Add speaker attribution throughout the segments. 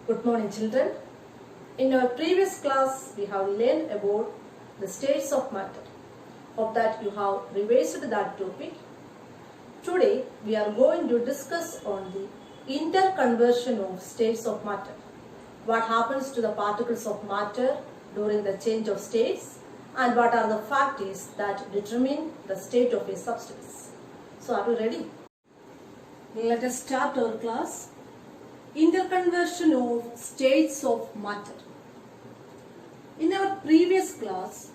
Speaker 1: Good morning, children. In our previous class, we have learned about the states of matter. Hope that you have revised that topic. Today, we are going to discuss on the interconversion of states of matter. What happens to the particles of matter during the change of states, and what are the factors that determine the state of a substance. So, are you ready? Let us start our class. Interconversion of states of matter. In our previous class,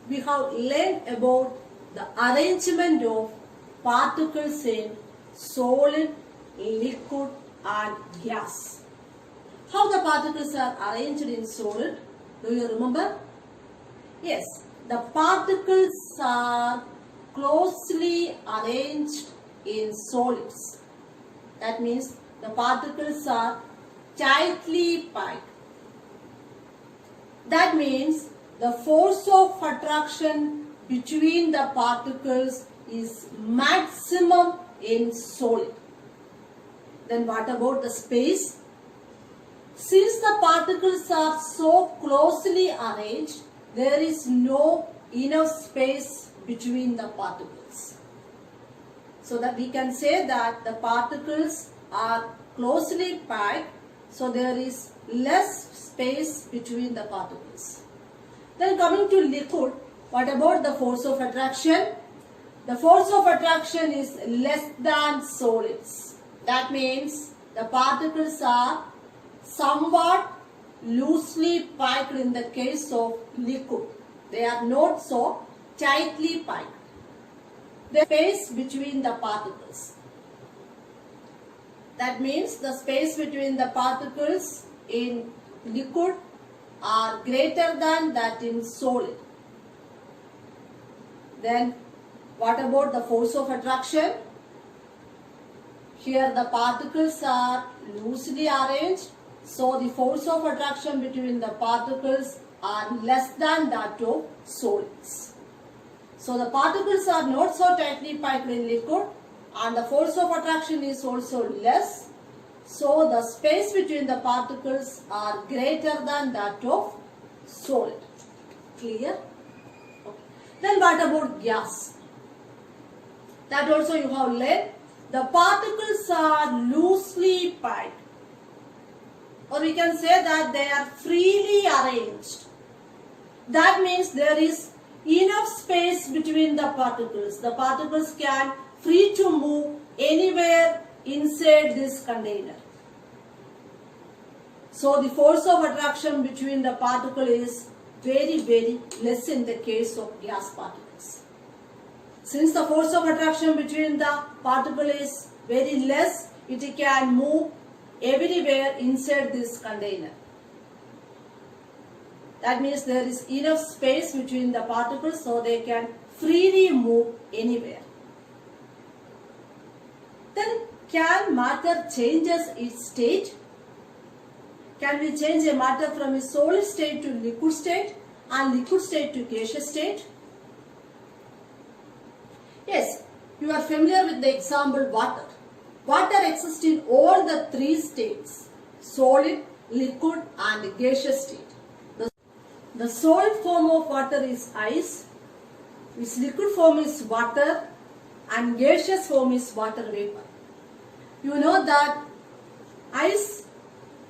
Speaker 1: we have learned about the arrangement of particles in solid, liquid and gas. How the particles are arranged in solid? Do you remember? Yes, the particles are closely arranged in solids. That means the particles are tightly packed. That means the force of attraction between the particles is maximum in solid. Then what about the space? Since the particles are so closely arranged, there is no enough space between the particles. So that we can say that the particles are closely packed, so there is less space between the particles. Then coming to liquid, what about the force of attraction? The force of attraction is less than solids. That means the particles are somewhat loosely packed in the case of liquid. They are not so tightly packed. The space between the particles. That means the space between the particles in liquid are greater than that in solid. Then what about the force of attraction? Here the particles are loosely arranged, so the force of attraction between the particles are less than that of solids. So the particles are not so tightly packed in liquid, and the force of attraction is also less, so the space between the particles are greater than that of solid. Clear? Okay. Then what about gas? That also you have learned. The particles are loosely packed, or we can say that they are freely arranged. That means there is enough space between the particles. The particles can free to move anywhere inside this container. So the force of attraction between the particle is very less in the case of gas particles. Since the force of attraction between the particle is very less, it can move everywhere inside this container. That means there is enough space between the particles, so they can freely move anywhere. Then can matter changes its state? Can we change a matter from a solid state to liquid state and liquid state to gaseous state? Yes, you are familiar with the example water. Water exists in all the three states: solid, liquid and gaseous state. The solid form of water is ice, its liquid form is water, and gaseous form is water vapor. You know that ice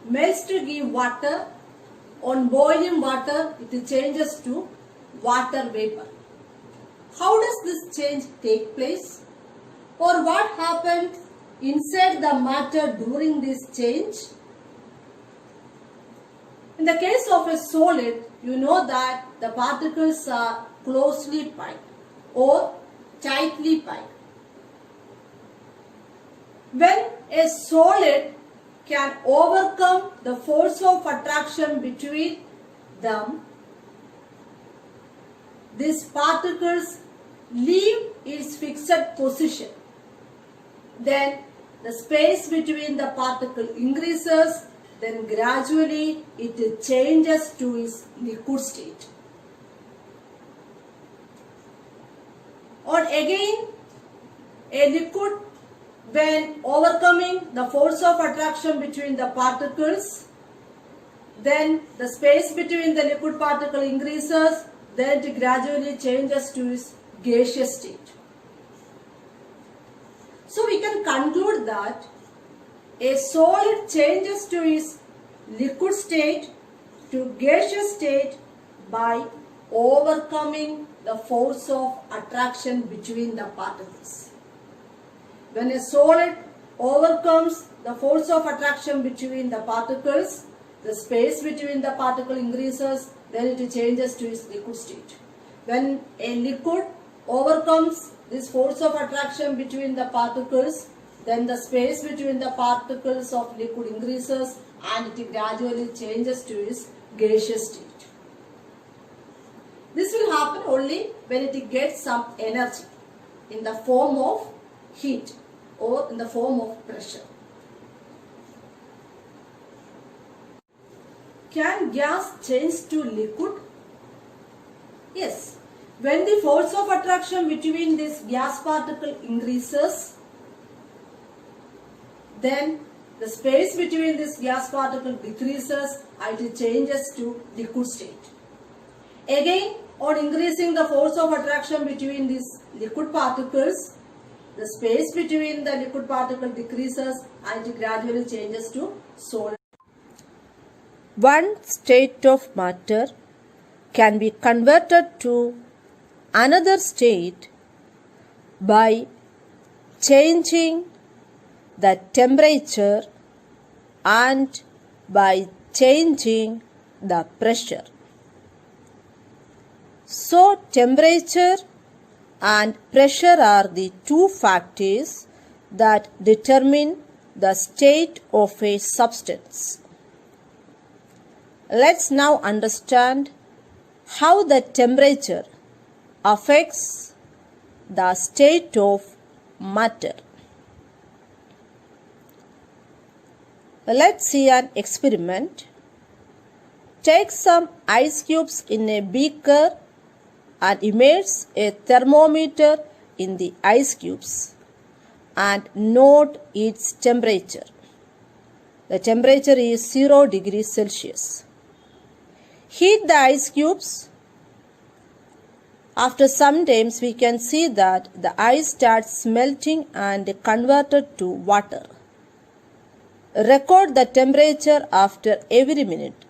Speaker 1: melts to give water. On boiling water, it changes to water vapor. How does this change take place? Or what happened inside the matter during this change? In the case of a solid, you know that the particles are closely packed or tightly packed. When a solid can overcome the force of attraction between them, these particles leave its fixed position. Then the space between the particle increases, then gradually it changes to its liquid state. Or again, a liquid when overcoming the force of attraction between the particles, then the space between the liquid particle increases, then it gradually changes to its gaseous state. So we can conclude that a solid changes to its liquid state to gaseous state by overcoming the force of attraction between the particles. When a solid overcomes the force of attraction between the particles, the space between the particle increases, then it changes to its liquid state. When a liquid overcomes this force of attraction between the particles, then the space between the particles of liquid increases and it gradually changes to its gaseous state. This will happen only when it gets some energy in the form of heat or in the form of pressure. Can gas change to liquid? Yes. When the force of attraction between this gas particle increases, then the space between this gas particle decreases and it changes to liquid state. Again, on increasing the force of attraction between these liquid particles, the space between the liquid particle decreases and it gradually changes to solid. One state of matter can be converted to another state by changing the temperature and by changing the pressure. So, temperature and pressure are the two factors that determine the state of a substance. Let's now understand how the temperature affects the state of matter. Let's see an experiment. Take some ice cubes in a beaker and immerse a thermometer in the ice cubes and note its temperature. The temperature is 0 degrees Celsius. Heat the ice cubes. After some time we can see that the ice starts melting and converted to water. Record the temperature after every minute.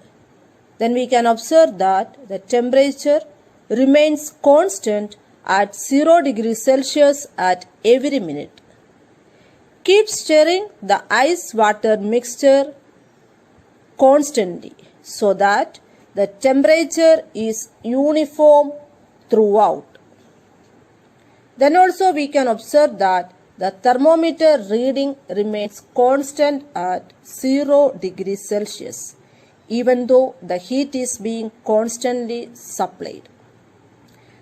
Speaker 1: Then we can observe that the temperature remains constant at 0 degrees Celsius at every minute. Keep stirring the ice-water mixture constantly so that the temperature is uniform throughout. Then also we can observe that the thermometer reading remains constant at 0 degrees Celsius even though the heat is being constantly supplied.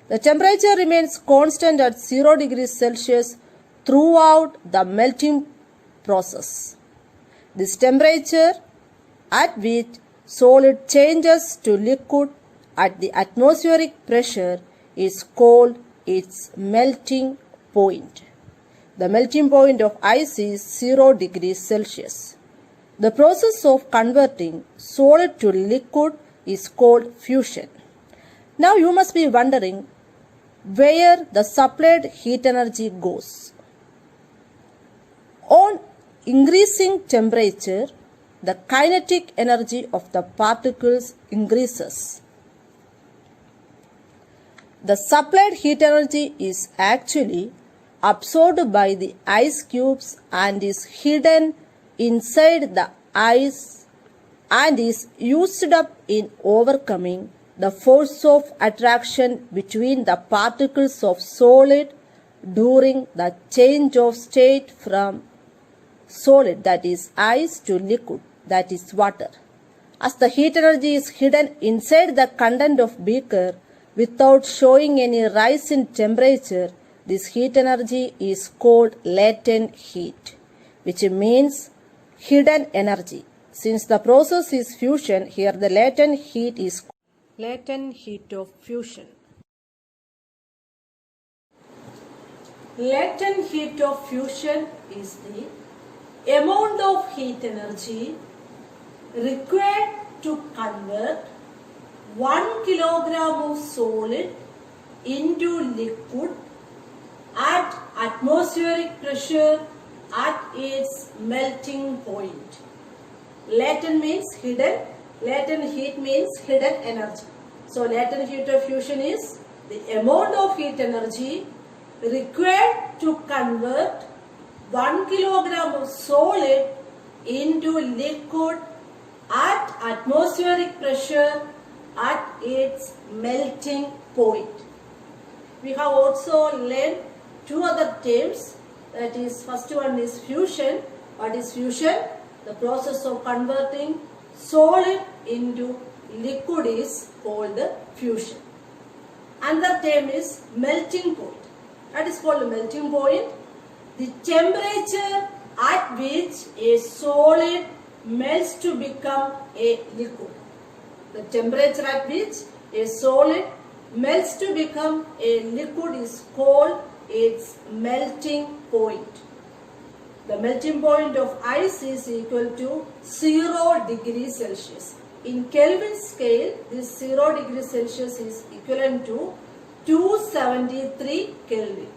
Speaker 1: The temperature remains constant at 0 degrees Celsius throughout the melting process. This temperature at which solid changes to liquid at the atmospheric pressure is called its melting point. The melting point of ice is 0 degrees Celsius. The process of converting solid to liquid is called fusion. Now you must be wondering where the supplied heat energy goes. On increasing temperature, the kinetic energy of the particles increases. The supplied heat energy is actually absorbed by the ice cubes and is hidden inside the ice and is used up in overcoming the force of attraction between the particles of solid during the change of state from solid, that is ice, to liquid, that is water. As the heat energy is hidden inside the content of beaker without showing any rise in temperature, this heat energy is called latent heat, which means hidden energy. Since the process is fusion, here the latent heat is latent heat of fusion. Latent heat of fusion is the amount of heat energy required to convert 1 kilogram of solid into liquid at atmospheric pressure at its melting point. Latent means hidden. Latent heat means hidden energy. So latent heat of fusion is the amount of heat energy required to convert 1 kilogram of solid into liquid at atmospheric pressure at its melting point. We have also learned two other terms. That is, first one is fusion. What is fusion? The process of converting solid into liquid is called fusion. Another term is melting point. That is called the melting point. The temperature at which a solid melts to become a liquid. The temperature at which a solid melts to become a liquid is called its melting point. The melting point of ice is equal to 0 degrees Celsius. In Kelvin scale, this 0 degrees Celsius is equivalent to 273 Kelvin.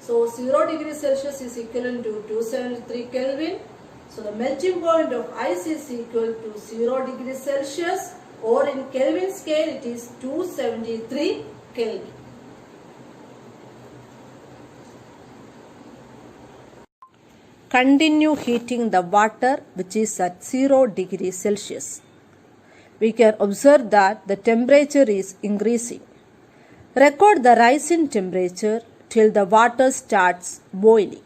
Speaker 1: So 0 degrees Celsius is equivalent to 273 Kelvin. So the melting point of ice is equal to 0 degrees Celsius, or in Kelvin scale it is 273 Kelvin. Continue heating the water which is at 0 degrees Celsius. We can observe that the temperature is increasing. Record the rise in temperature till the water starts boiling.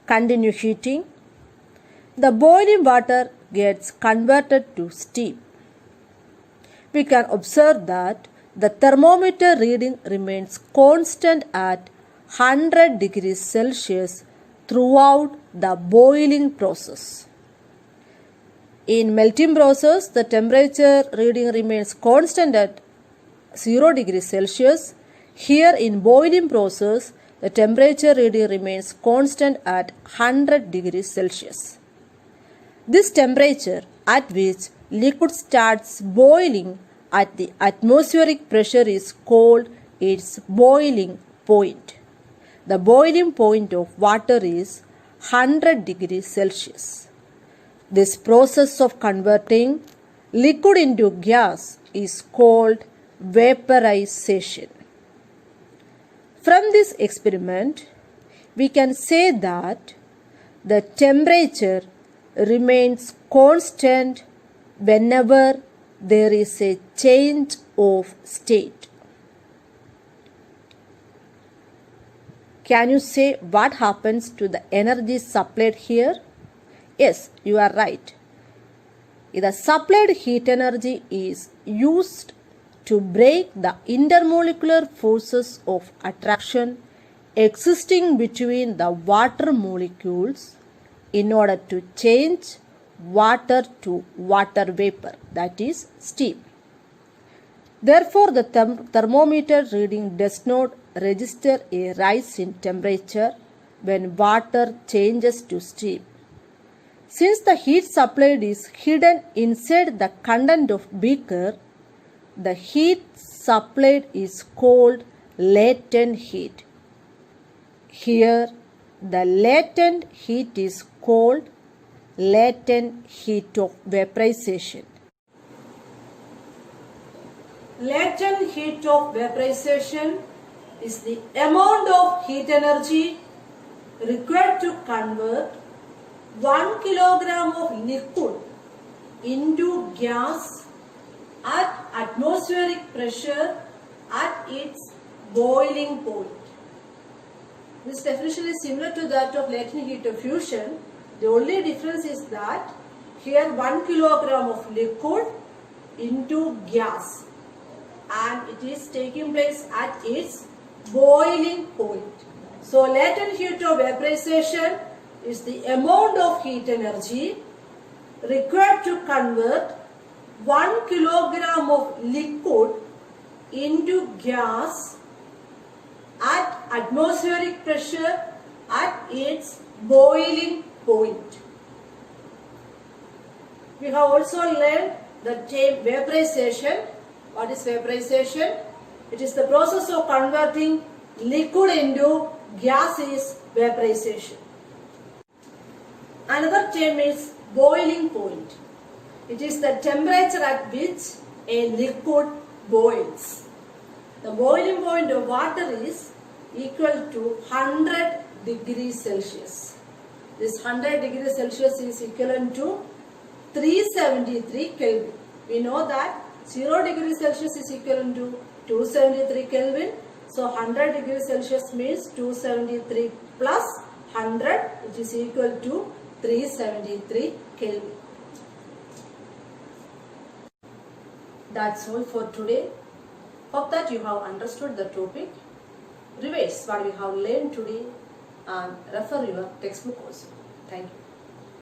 Speaker 1: Continue heating. The boiling water gets converted to steam. We can observe that the thermometer reading remains constant at 100 degrees Celsius throughout the boiling process. In melting process, the temperature reading remains constant at 0 degrees Celsius. Here in boiling process, the temperature reading remains constant at 100 degrees Celsius. This temperature at which liquid starts boiling at the atmospheric pressure is called its boiling point. The boiling point of water is 100 degrees Celsius. This process of converting liquid into gas is called vaporization. From this experiment, we can say that the temperature remains constant whenever there is a change of state. Can you say what happens to the energy supplied here? Yes, you are right. The supplied heat energy is used to break the intermolecular forces of attraction existing between the water molecules in order to change water to water vapor, that is steam. Therefore, the thermometer reading does not register a rise in temperature when water changes to steam. Since the heat supplied is hidden inside the content of beaker, the heat supplied is called latent heat. Here, the latent heat is called latent heat of vaporization. Latent heat of vaporization is the amount of heat energy required to convert 1 kilogram of liquid into gas at atmospheric pressure at its boiling point. This definition is similar to that of latent heat of fusion. The only difference is that here 1 kilogram of liquid into gas, and it is taking place at its boiling point. So latent heat of vaporization is the amount of heat energy required to convert 1 kilogram of liquid into gas at atmospheric pressure at its boiling point. We have also learned the term vaporization. What is vaporization? It is the process of converting liquid into gas is vaporization. Another term is boiling point. It is the temperature at which a liquid boils. The boiling point of water is equal to 100 degrees Celsius. This 100 degrees Celsius is equivalent to 373 Kelvin. We know that 0 degrees Celsius is equivalent to 273 Kelvin. So 100 degrees Celsius means 273 plus 100, which is equal to 373 Kelvin. That's all for today. Hope that you have understood the topic. Revise what we have learned today and refer your textbook also. Thank you.